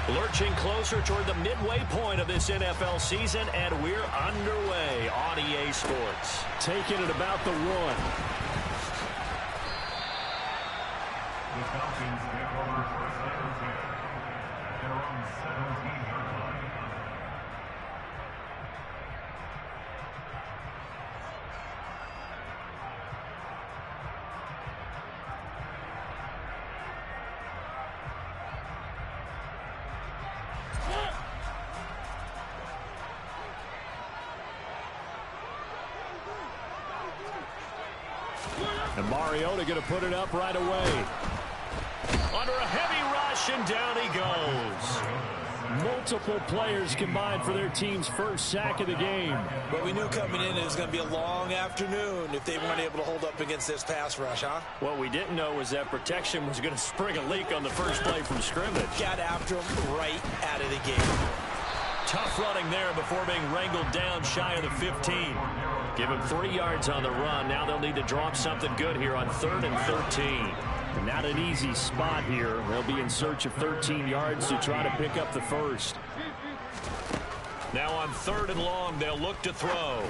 Lurching closer toward the midway point of this NFL season, and we're underway on EA Sports. Taking it about the 1. The Falcons take over for second down. They're on 17-yard line. And Mariota going to put it up right away. Under a heavy rush, and down he goes. Multiple players combined for their team's first sack of the game. But we knew coming in it was going to be a long afternoon if they weren't able to hold up against this pass rush, huh? What we didn't know was that protection was going to spring a leak on the first play from scrimmage. Got after him right out of the gate. Tough running there before being wrangled down shy of the 15. Give him 3 yards on the run. Now they'll need to drop something good here on 3rd and 13. Not an easy spot here. They'll be in search of 13 yards to try to pick up the first. Now on 3rd and long, they'll look to throw.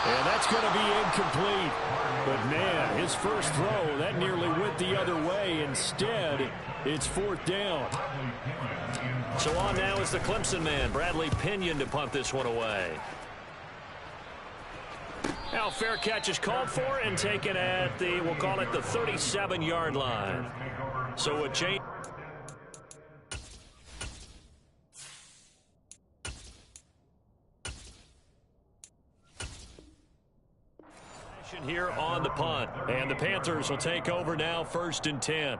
And that's going to be incomplete. But, man, his first throw, that nearly went the other way. Instead, it's 4th down. So on now is the Clemson man, Bradley Pinion, to punt this one away. Now fair catch is called for and taken at the, we'll call it the 37-yard line. So a change. Here on the punt. And the Panthers will take over now, 1st and 10.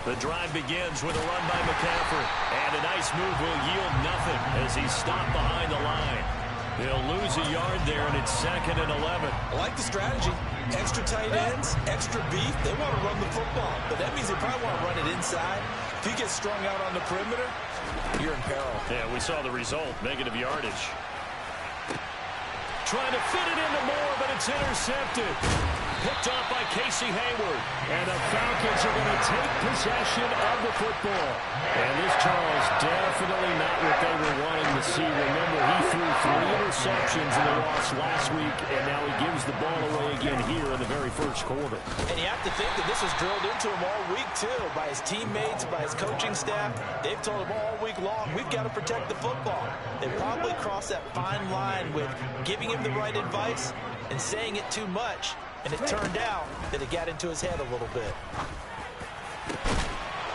The drive begins with a run by McCaffrey, and a nice move will yield nothing as he's stopped behind the line. He'll lose a yard there, and it's 2nd and 11. I like the strategy. Extra tight ends, extra beef. They want to run the football, but that means they probably want to run it inside. If you get strung out on the perimeter, you're in peril. Yeah, we saw the result, negative yardage. Trying to fit it into Moore, but it's intercepted. Picked up by Casey Hayward. And the Falcons are going to take possession of the football. And this, Charles, definitely not what they were wanting to see. Remember, he threw 3 interceptions in the loss last week, and now he gives the ball away again here in the very first quarter. And you have to think that this was drilled into him all week, too, by his teammates, by his coaching staff. They've told him all week long, we've got to protect the football. They probably crossed that fine line with giving him the right advice and saying it too much. And it turned out that it got into his head a little bit.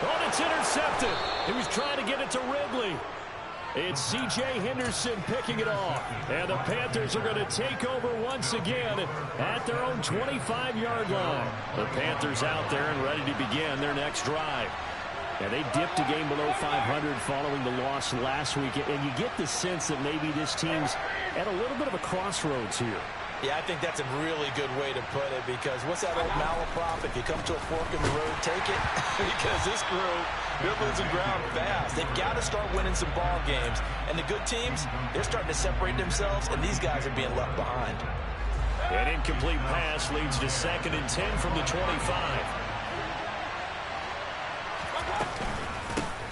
Oh, it's intercepted. He was trying to get it to Ridley. It's C.J. Henderson picking it off. And the Panthers are going to take over once again at their own 25-yard line. The Panthers out there and ready to begin their next drive. Yeah, they dipped a game below 500 following the loss last week. And you get the sense that maybe this team's at a little bit of a crossroads here. Yeah, I think that's a really good way to put it, because what's that old malaprop? If you come to a fork in the road, take it. Because this group, they're losing ground fast. They've got to start winning some ball games. And the good teams, they're starting to separate themselves, and these guys are being left behind. An incomplete pass leads to 2nd and 10 from the 25.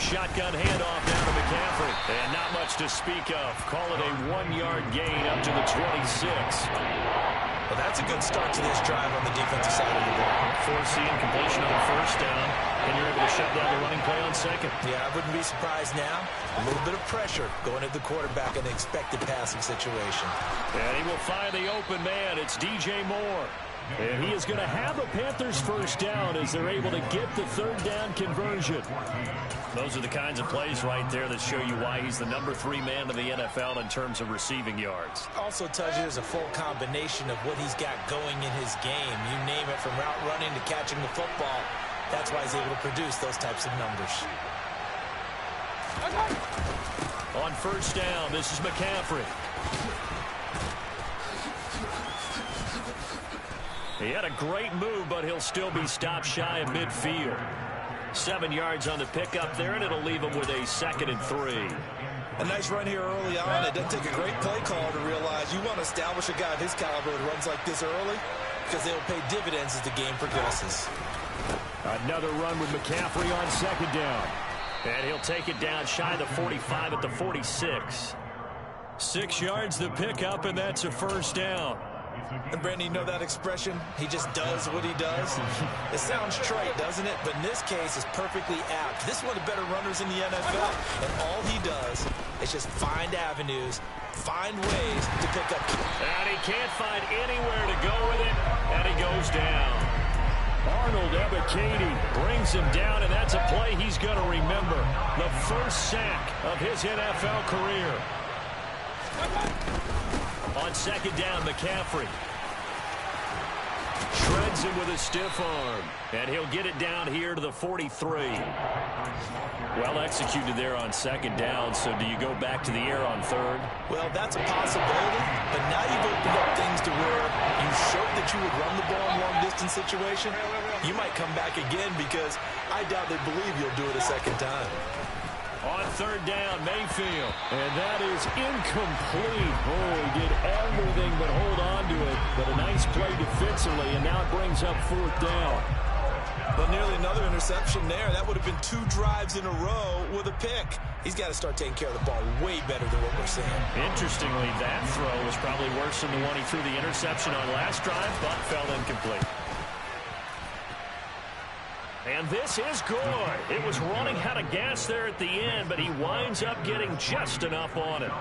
Shotgun handoff down to McCaffrey. And not much to speak of. Call it a 1-yard gain up to the 26. Well, that's a good start to this drive on the defensive side of the ball. Forcing completion on 1st down. And you're able to shut down the running play on 2nd. Yeah, I wouldn't be surprised now. A little bit of pressure going at the quarterback in the expected passing situation. And he will find the open man. It's DJ Moore. And he is going to have a Panthers first down as they're able to get the 3rd down conversion. Those are the kinds of plays right there that show you why he's the number 3 man in the NFL in terms of receiving yards. Also tells you there's a full combination of what he's got going in his game. You name it, from route running to catching the football. That's why he's able to produce those types of numbers. On 1st down, this is McCaffrey. He had a great move, but he'll still be stopped shy of midfield. 7 yards on the pickup there, and it'll leave him with a 2nd and 3. A nice run here early on. It doesn't take a great play call to realize you want to establish a guy of his caliber that runs like this early, because they'll pay dividends as the game progresses. Another run with McCaffrey on 2nd down. And he'll take it down shy of the 45 at the 46. 6 yards the pickup, and that's a 1st down. And Brandon, you know that expression? He just does what he does. It sounds trite, doesn't it? But in this case, it's perfectly apt. This is one of the better runners in the NFL. And all he does is just find avenues, find ways to pick up. And he can't find anywhere to go with it, and he goes down. Arnold Ebiketie brings him down, and that's a play he's going to remember. The first sack of his NFL career. On 2nd down, McCaffrey shreds him with a stiff arm, and he'll get it down here to the 43. Well executed there on 2nd down, so do you go back to the air on 3rd? Well, that's a possibility, but now you've opened up things to where you showed that you would run the ball in long-distance situation. You might come back again, because I doubt they believe you'll do it a 2nd time. On 3rd down, Mayfield. And that is incomplete. Oh, he did everything but hold on to it. But a nice play defensively, and now it brings up 4th down. But nearly another interception there. That would have been 2 drives in a row with a pick. He's got to start taking care of the ball way better than what we're seeing. Interestingly, that throw was probably worse than the one he threw the interception on last drive, but fell incomplete. And this is good. It was running out of gas there at the end, but he winds up getting just enough on it.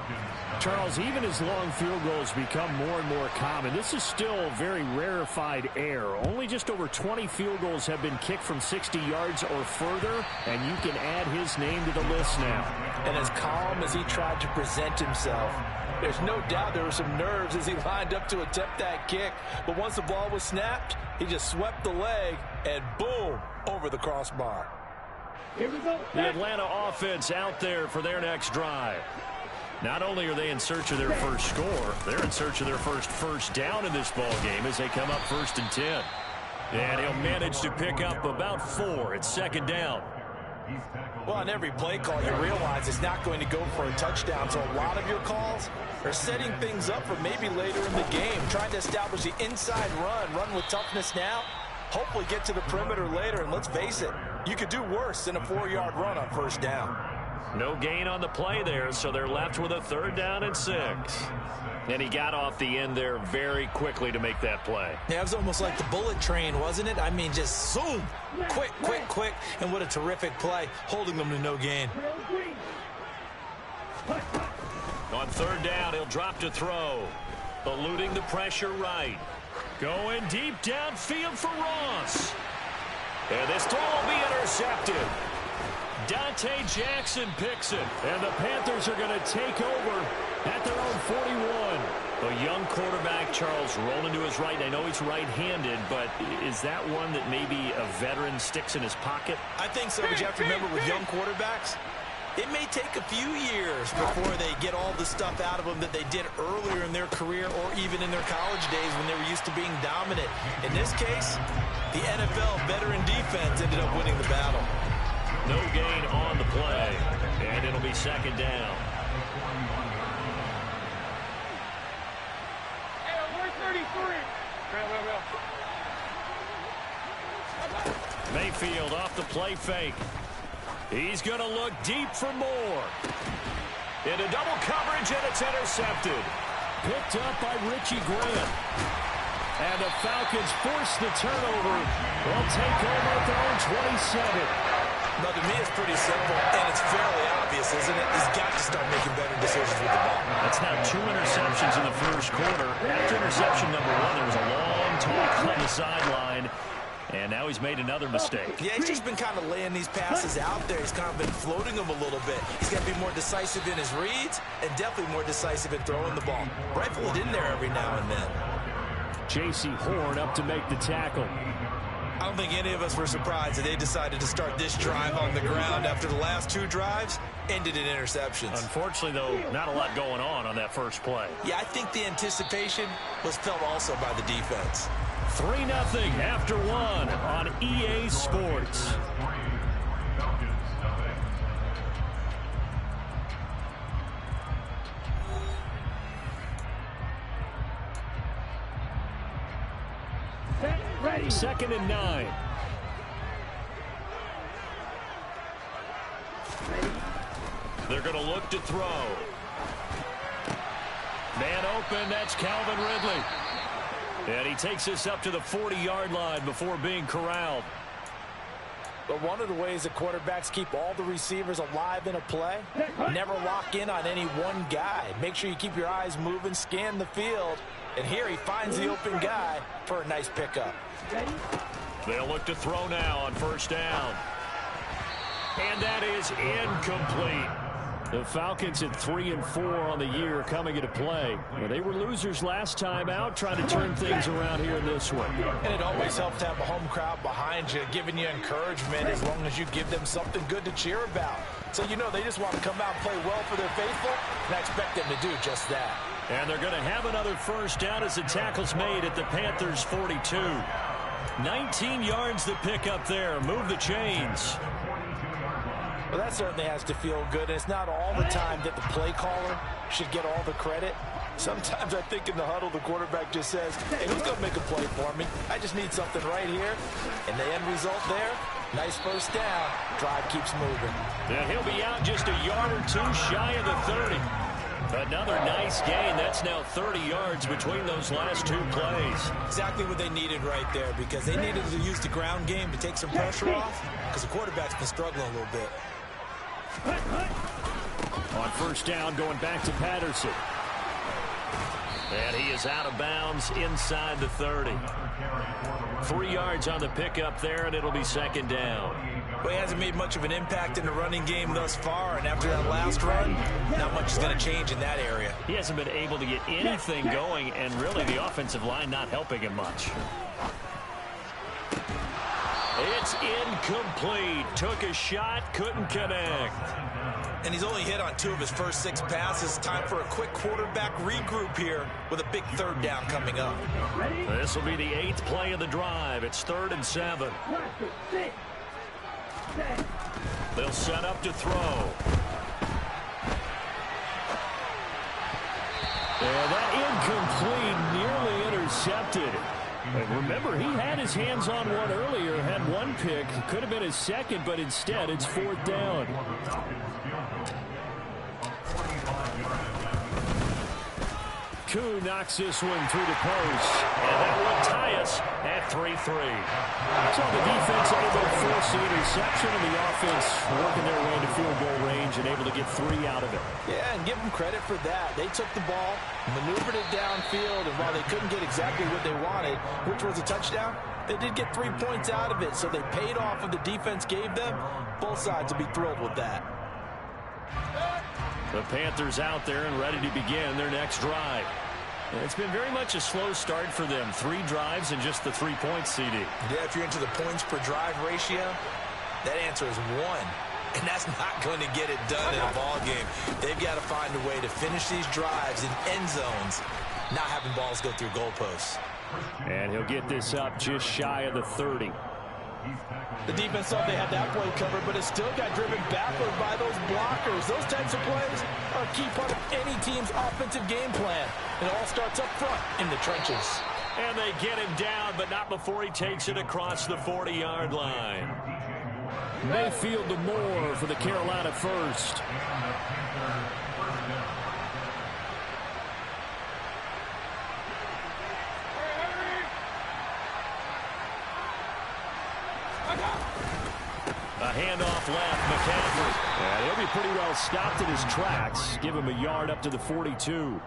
Charles, even as long field goals become more and more common, this is still very rarefied air. Only just over 20 field goals have been kicked from 60 yards or further, and you can add his name to the list now. And as calm as he tried to present himself, there's no doubt there were some nerves as he lined up to attempt that kick. But once the ball was snapped, he just swept the leg, and boom, over the crossbar. The Atlanta offense out there for their next drive. Not only are they in search of their first score, they're in search of their first down in this ball game as they come up 1st and 10. And he'll manage to pick up about 4 at 2nd down. Well, on every play call, you realize it's not going to go for a touchdown. So a lot of your calls are setting things up for maybe later in the game, trying to establish the inside run with toughness now, hopefully get to the perimeter later. And let's face it, you could do worse than a 4-yard run on 1st down. No gain on the play there, so they're left with a 3rd down and 6. And he got off the end there very quickly to make that play. Yeah, it was almost like the bullet train, wasn't it? I mean, just zoom, quick, and what a terrific play, holding them to no gain. On 3rd down, he'll drop to throw, eluding the pressure right. Going deep downfield for Ross. And this throw will be intercepted. Dante Jackson picks it, and the Panthers are going to take over at their own 41. A young quarterback, Charles, rolling to his right. I know he's right-handed, but is that one that maybe a veteran sticks in his pocket? I think so, but you have to remember with young quarterbacks, it may take a few years before they get all the stuff out of them that they did earlier in their career or even in their college days when they were used to being dominant. In this case, the NFL veteran defense ended up winning the battle. No gain on the play, and it'll be 2nd down. Hey, we're 33. Mayfield off the play fake. He's going to look deep for more. Into double coverage, and it's intercepted. Picked up by Richie Grant. And the Falcons force the turnover. They'll take over at their own 27. Now, to me, it's pretty simple, and it's fairly obvious, isn't it? He's got to start making better decisions with the ball. That's now 2 interceptions in the first quarter. After interception number 1, there was a long talk on the sideline, and now he's made another mistake. Yeah, he's just been kind of laying these passes out there. He's kind of been floating them a little bit. He's got to be more decisive in his reads and definitely more decisive in throwing the ball. Rifle it in there every now and then. J.C. Horn up to make the tackle. I don't think any of us were surprised that they decided to start this drive on the ground after the last 2 drives ended in interceptions. Unfortunately, though, not a lot going on that first play. Yeah, I think the anticipation was felt also by the defense. 3-0 after one on EA Sports. Ready. 2nd and 9. They're going to look to throw. Man open, that's Calvin Ridley. And he takes this up to the 40-yard line before being corralled. But one of the ways that quarterbacks keep all the receivers alive in a play, never lock in on any one guy. Make sure you keep your eyes moving, scan the field. And here he finds the open guy for a nice pickup. They'll look to throw now on 1st down. And that is incomplete. The Falcons at 3-4 on the year coming into play. Well, they were losers last time out, trying to turn things around here in this one. And it always helps to have a home crowd behind you, giving you encouragement as long as you give them something good to cheer about. So you know they just want to come out and play well for their faithful, and I expect them to do just that. And they're going to have another 1st down as the tackle's made at the Panthers' 42. 19 yards to pick up there. Move the chains. Well, that certainly has to feel good. And it's not all the time that the play caller should get all the credit. Sometimes I think in the huddle, the quarterback just says, hey, who's going to make a play for me? I just need something right here. And the end result there, nice 1st down. Drive keeps moving. And he'll be out just a yard or two shy of the 30. Another nice gain. That's now 30 yards between those last two plays. Exactly what they needed right there, because they needed to use the ground game to take some pressure off, because the quarterback's been struggling a little bit. On 1st down, going back to Patterson. And he is out of bounds inside the 30. 3 yards on the pickup there, and it'll be 2nd down. Well, he hasn't made much of an impact in the running game thus far, and after that last run, not much is going to change in that area. He hasn't been able to get anything going, and really the offensive line not helping him much. It's incomplete. Took a shot, couldn't connect. And he's only hit on 2 of his first 6 passes. Time for a quick quarterback regroup here with a big 3rd down coming up. This will be the 8th play of the drive. It's 3rd and 7. They'll set up to throw. And that incomplete, nearly intercepted. And remember, he had his hands on one earlier, had one pick. Could have been his 2nd, but instead it's 4th down. Koo knocks this one through the post. And that will tie us at 3-3. So the defense able to force the interception, and the offense working their way to field goal range and able to get 3 out of it. Yeah, and give them credit for that. They took the ball, maneuvered it downfield, and while they couldn't get exactly what they wanted, which was a touchdown, they did get 3 points out of it, so they paid off what the defense gave them. Both sides will be thrilled with that. The Panthers out there and ready to begin their next drive. It's been very much a slow start for them. 3 drives and just the 3 points, CD. Yeah, if you're into the points per drive ratio, that answer is 1. And that's not going to get it done in a ball game. They've got to find a way to finish these drives in end zones, not having balls go through goalposts. And he'll get this up just shy of the 30. The defense thought they had that play covered, but it still got driven backward by those blockers. Those types of plays are a key part of any team's offensive game plan. It all starts up front in the trenches. And they get him down, but not before he takes it across the 40-yard line. Mayfield to Moore for the Carolina 1st. A handoff left, McCaffrey. And he'll be pretty well stopped in his tracks. Give him a yard up to the 42.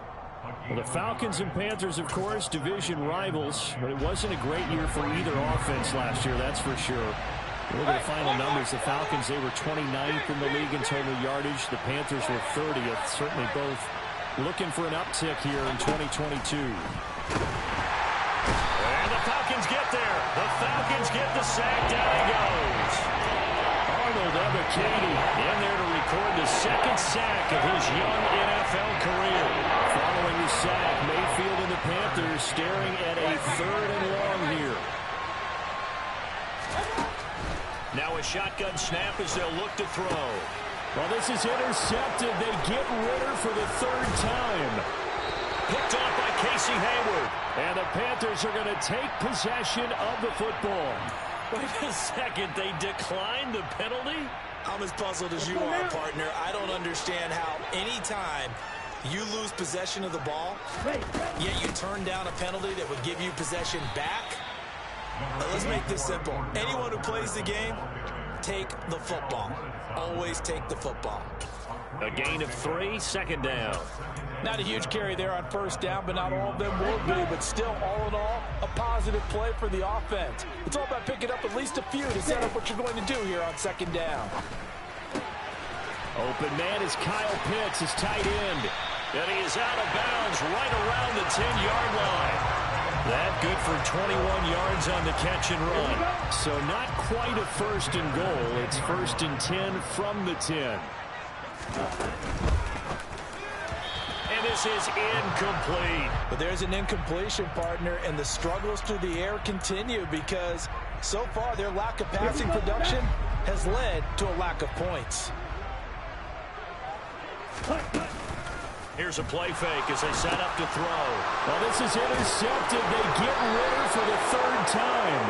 Well, the Falcons and Panthers, of course, division rivals, but it wasn't a great year for either offense last year, that's for sure. Look at the final numbers. The Falcons, they were 29th in the league in total yardage. The Panthers were 30th. Certainly both looking for an uptick here in 2022. And the Falcons get there. The Falcons get the sack. Down he goes. Arnold Ebiketie in there to record the 2nd sack of his young NFL career. Following the sack, Mayfield and the Panthers They're staring at a 3rd and long here. Now a shotgun snap as they'll look to throw. Well, this is intercepted. They get Ritter for the 3rd time. Picked off by Casey Hayward. And the Panthers are going to take possession of the football. Wait a second. They declined the penalty? I'm as puzzled as you are, partner. I don't understand how any time you lose possession of the ball, yet you turn down a penalty that would give you possession back. Now, let's make this simple. Anyone who plays the game, take the football. Always take the football. A gain of 3, 2nd down. Not a huge carry there on 1st down, but not all of them will be. But still, all in all, a positive play for the offense. It's all about picking up at least a few to set up what you're going to do here on 2nd down. Open man is Kyle Pitts, his tight end. And he is out of bounds right around the 10-yard line. That good for 21 yards on the catch and run. So not quite a 1st and goal. It's 1st and 10 from the 10. And this is incomplete. But there's an incompletion, partner, and the struggles through the air continue because so far their lack of passing production has led to a lack of points. Here's a play fake as they set up to throw. Well, this is intercepted. They get Ritter for the 3rd time.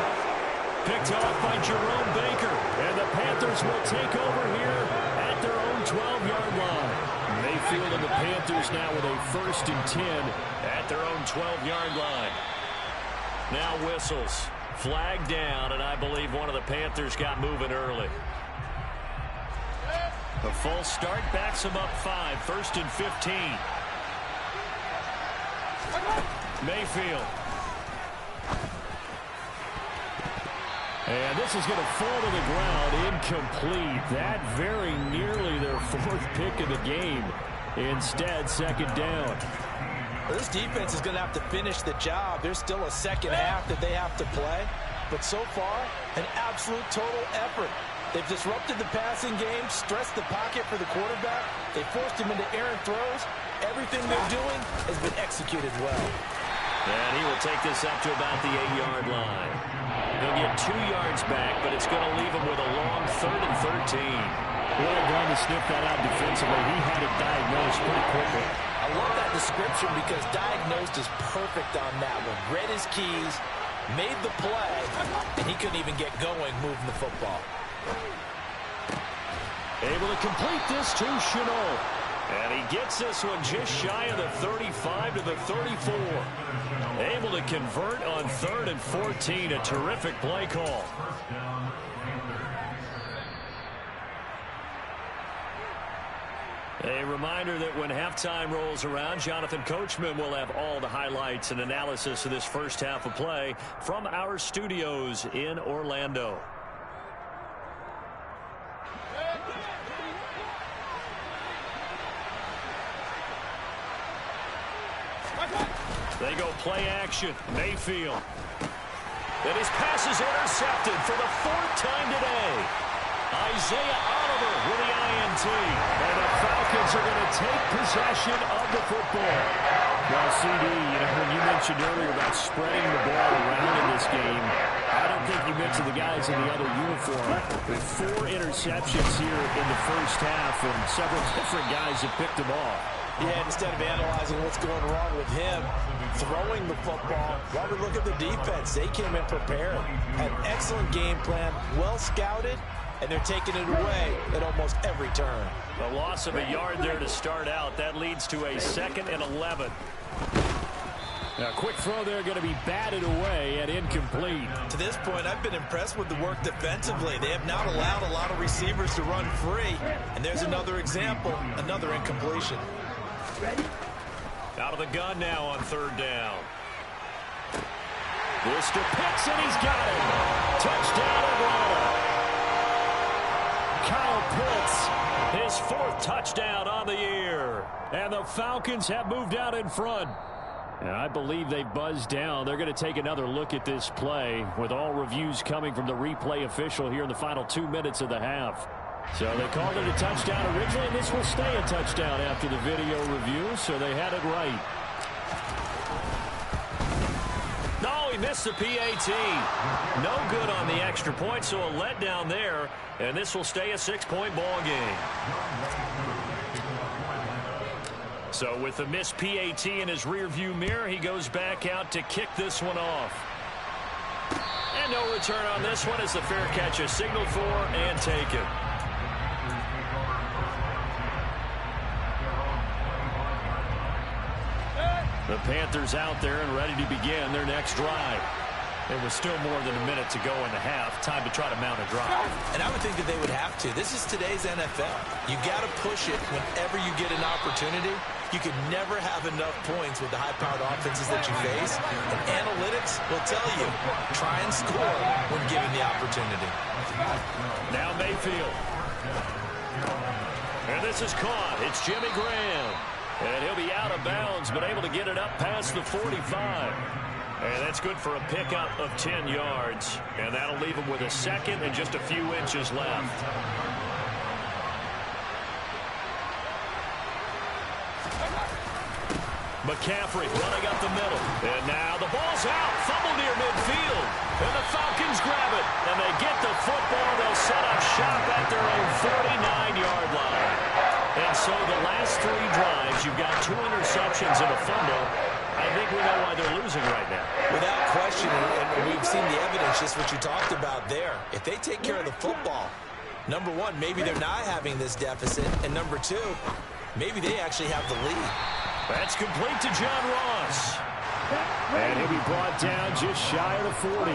Picked off by Jerome Baker. And the Panthers will take over here at their own 12-yard line. Mayfield and the Panthers now with a 1st and 10 at their own 12-yard line. Now whistles. Flag down, and I believe one of the Panthers got moving early. The full start backs them up 5, 1st and 15. Mayfield. And this is going to fall to the ground, incomplete. That very nearly their 4th pick of the game. Instead, 2nd down. Well, this defense is going to have to finish the job. There's still a 2nd half that they have to play. But so far, an absolute total effort. They've disrupted the passing game, stressed the pocket for the quarterback. They forced him into errant throws. Everything they're doing has been executed well. And he will take this up to about the 8-yard line. He'll get 2 yards back, but it's going to leave him with a long 3rd and 13. Well done to sniff that out defensively. He had it diagnosed pretty quickly. I love that description because diagnosed is perfect on that one. Read his keys, made the play, and he couldn't even get going moving the football. Able to complete this to Chenault. And he gets this one just shy of the 35 to the 34. Able to convert on 3rd and 14. A terrific play call. A reminder that when halftime rolls around, Jonathan Coachman will have all the highlights and analysis of this 1st half of play from our studios in Orlando. They go play action. Mayfield. And his pass is intercepted for the 4th time today. Isaiah Oliver with the INT. And the Falcons are going to take possession of the football. Well, CD, when you mentioned earlier about spreading the ball around in this game, I don't think you mentioned the guys in the other uniform. With 4 interceptions here in the 1st half, and several different guys have picked them off. Yeah, instead of analyzing what's going wrong with him, throwing the football, while we look at the defense, they came in prepared. Had an excellent game plan, well scouted, and they're taking it away at almost every turn. A loss of a yard there to start out. That leads to a 2nd and 11. Now, quick throw there going to be batted away and incomplete. To this point, I've been impressed with the work defensively. They have not allowed a lot of receivers to run free. And there's another example, another incompletion. Out of the gun now on 3rd down. This to Pitts, and he's got it. Touchdown, Atlanta. Kyle Pitts, his 4th touchdown on the year. And the Falcons have moved out in front. And I believe they've buzzed down. They're going to take another look at this play with all reviews coming from the replay official here in the final 2 minutes of the half. So they called it a touchdown originally, and this will stay a touchdown after the video review, so they had it right. he missed the PAT. No good on the extra point, so a letdown there, and this will stay a 6-point ball game. So with the missed PAT in his rearview mirror, he goes back out to kick this one off. And no return on this one as the fair catch is signaled for and taken. The Panthers out there and ready to begin their next drive. It was still more than a minute to go in the half. Time to try to mount a drive. And I would think that they would have to. This is today's NFL. You got to push it whenever you get an opportunity. You can never have enough points with the high-powered offenses that you face. And analytics will tell you, try and score when given the opportunity. Now Mayfield. And this is caught. It's Jimmy Graham. And he'll be out of bounds, but able to get it up past the 45. And that's good for a pickup of 10 yards. And that'll leave him with a second and just a few inches left. McCaffrey running up the middle. And now the ball's out. Fumble near midfield. And the Falcons grab it. And they get the football. They'll set up shop at their own 49-yard line. And so the last 3 drives, you've got 2 interceptions and a fumble. I think we know why they're losing right now. Without question, and we've seen the evidence, just what you talked about there. If they take care of the football, number one, maybe they're not having this deficit. And number two, maybe they actually have the lead. That's complete to John Ross. And he'll be brought down just shy of the 40.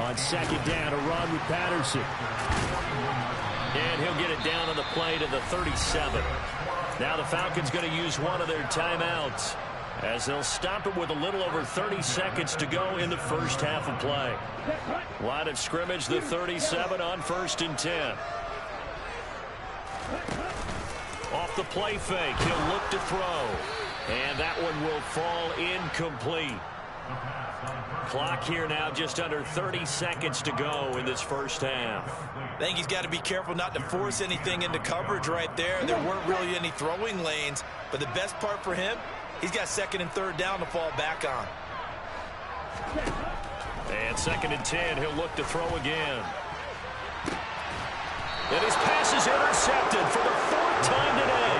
On second down, a run with Patterson. And he'll get it down on the play to the 37. Now the Falcons going to use one of their timeouts as they'll stop it with a little over 30 seconds to go in the first half of play. Line of scrimmage, the 37 on 1st and 10. Off the play fake, he'll look to throw. And that one will fall incomplete. Clock here now, just under 30 seconds to go in this first half. I think he's got to be careful not to force anything into coverage right there. There weren't really any throwing lanes, but the best part for him, he's got 2nd and 3rd down to fall back on. And 2nd and 10, he'll look to throw again. And his pass is intercepted for the 4th time today.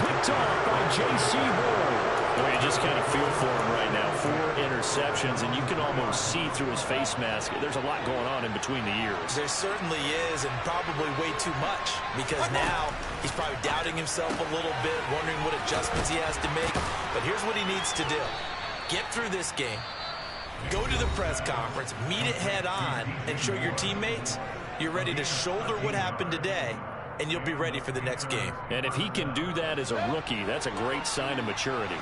Picked off by J.C. Horn. Well, you just kind of feel for him right now. 4 interceptions, and you can almost see through his face mask. There's a lot going on in between the ears. There certainly is, and probably way too much, because now he's probably doubting himself a little bit, wondering what adjustments he has to make. But here's what he needs to do. Get through this game, go to the press conference, meet it head on, and show your teammates you're ready to shoulder what happened today, and you'll be ready for the next game. And if he can do that as a rookie, that's a great sign of maturity.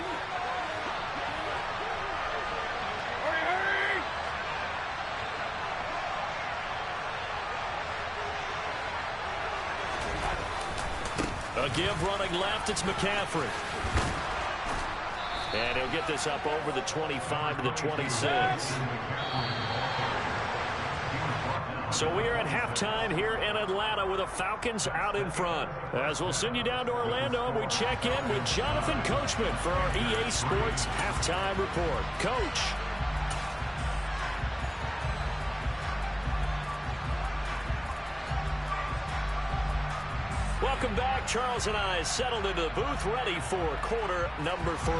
A give running left, it's McCaffrey. And he'll get this up over the 25 to the 26. So we are at halftime here in Atlanta with the Falcons out in front. As we'll send you down to Orlando, we check in with Jonathan Coachman for our EA Sports Halftime Report. Coach. Welcome back. Charles and I settled into the booth, ready for quarter number 3.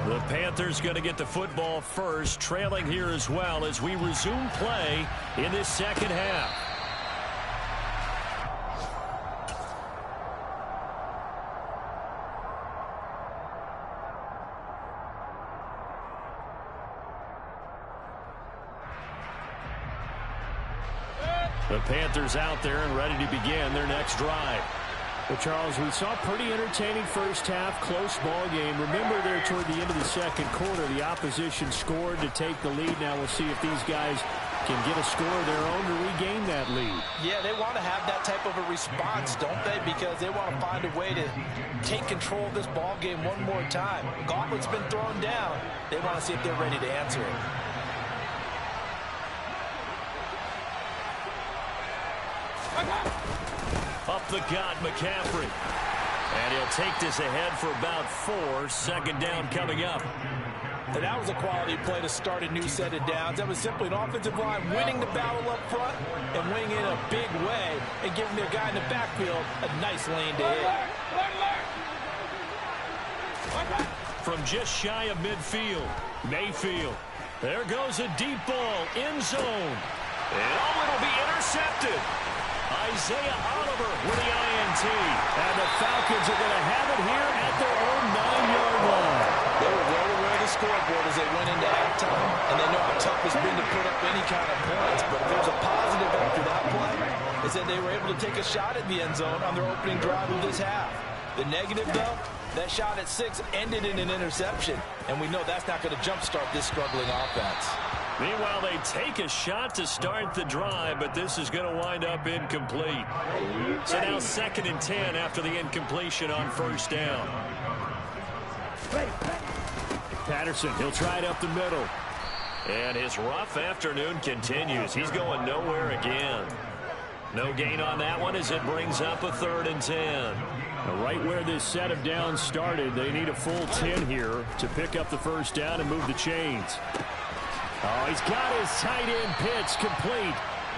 The Panthers going to get the football first, trailing here as well as we resume play in this second half. The Panthers out there and ready to begin their next drive. Well, Charles, we saw a pretty entertaining first half, close ball game. Remember there toward the end of the second quarter, the opposition scored to take the lead. Now we'll see if these guys can get a score of their own to regain that lead. Yeah, they want to have that type of a response, don't they? Because they want to find a way to take control of this ball game one more time. Gauntlet's been thrown down. They want to see if they're ready to answer it. Up the gut, McCaffrey. And they'll take this ahead for about 4. Second down coming up. And that was a quality play to start a new set of downs. That was simply an offensive line winning the battle up front and winning in a big way and giving their guy in the backfield a nice lane to hit. From just shy of midfield, Mayfield. There goes a deep ball, end zone. And it'll be intercepted. Isaiah Oliver with the INT. And the Falcons are going to have it here at their own 9-yard line. They were well aware of the scoreboard as they went into halftime, and they know how tough it's been to put up any kind of points. But if there's a positive after that play, is that they were able to take a shot at the end zone on their opening drive of this half. The negative, though, that shot at 6 ended in an interception, and we know that's not going to jumpstart this struggling offense. Meanwhile, they take a shot to start the drive, but this is going to wind up incomplete. So now 2nd and 10 after the incompletion on first down. Patterson, he'll try it up the middle. And his rough afternoon continues. He's going nowhere again. No gain on that one as it brings up a 3rd and 10. Right where this set of downs started, they need a full 10 here to pick up the first down and move the chains. Oh, he's got his tight end pitch complete.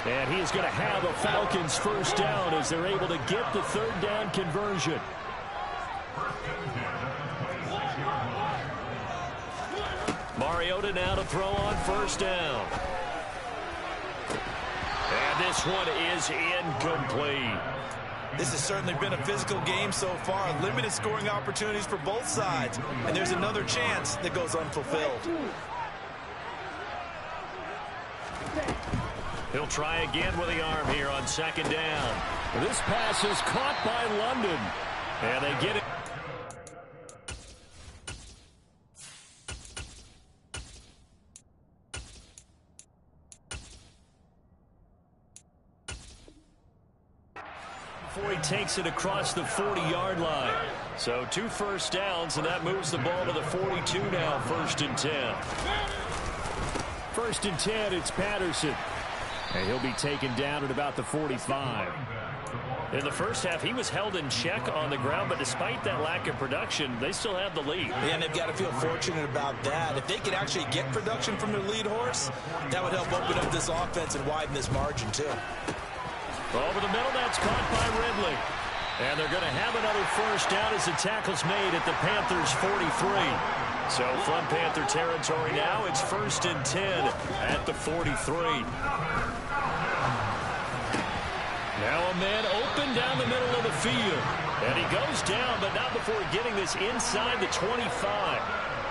And he is going to have a Falcons first down as they're able to get the 3rd down conversion. Mariota now to throw on first down. And this one is incomplete. This has certainly been a physical game so far. Limited scoring opportunities for both sides. And there's another chance that goes unfulfilled. He'll try again with the arm here on 2nd down. This pass is caught by London. And they get it. Before he takes it across the 40-yard line. So 2 first downs, and that moves the ball to the 42 now, 1st and 10. 1st and 10, it's Patterson. And he'll be taken down at about the 45. In the first half, he was held in check on the ground, but despite that lack of production, they still have the lead. And they've got to feel fortunate about that. If they could actually get production from their lead horse, that would help open up this offense and widen this margin, too. Over the middle, that's caught by Ridley. And they're going to have another first down as the tackle's made at the Panthers' 43. So from Panther territory now, it's 1st and 10 at the 43. Now a man open down the middle of the field. And he goes down, but not before getting this inside the 25.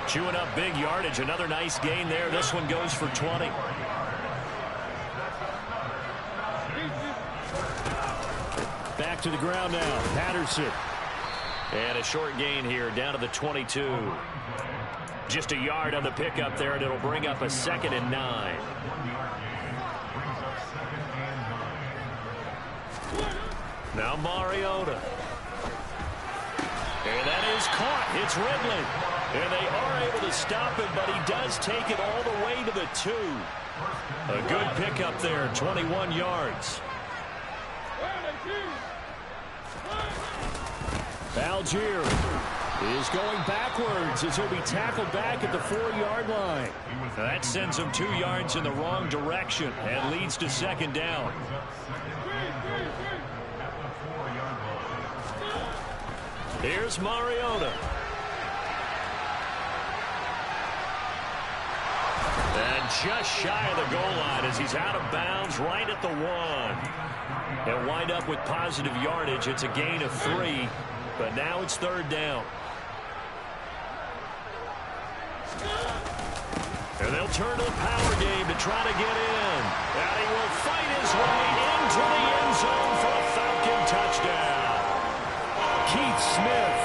Chewing up big yardage. Another nice gain there. This one goes for 20. Back to the ground now. Patterson. And a short gain here down to the 22. Just a yard on the pickup there, and it'll bring up a 2nd and 9. Now Mariota. And that is caught. It's Ridley. And they are able to stop him, but he does take it all the way to the 2. A good pickup there, 21 yards. Algier is going backwards as he'll be tackled back at the 4-yard line. That sends him 2 yards in the wrong direction and leads to 2nd down. Here's Mariota. And just shy of the goal line as he's out of bounds right at the 1. He'll wind up with positive yardage. It's a gain of 3, but now it's 3rd down. And they'll turn to the power game to try to get in. And he will fight his way into the end zone for a Falcon touchdown. Keith Smith,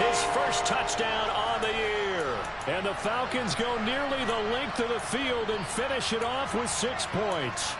his first touchdown on the year. And the Falcons go nearly the length of the field and finish it off with 6 points.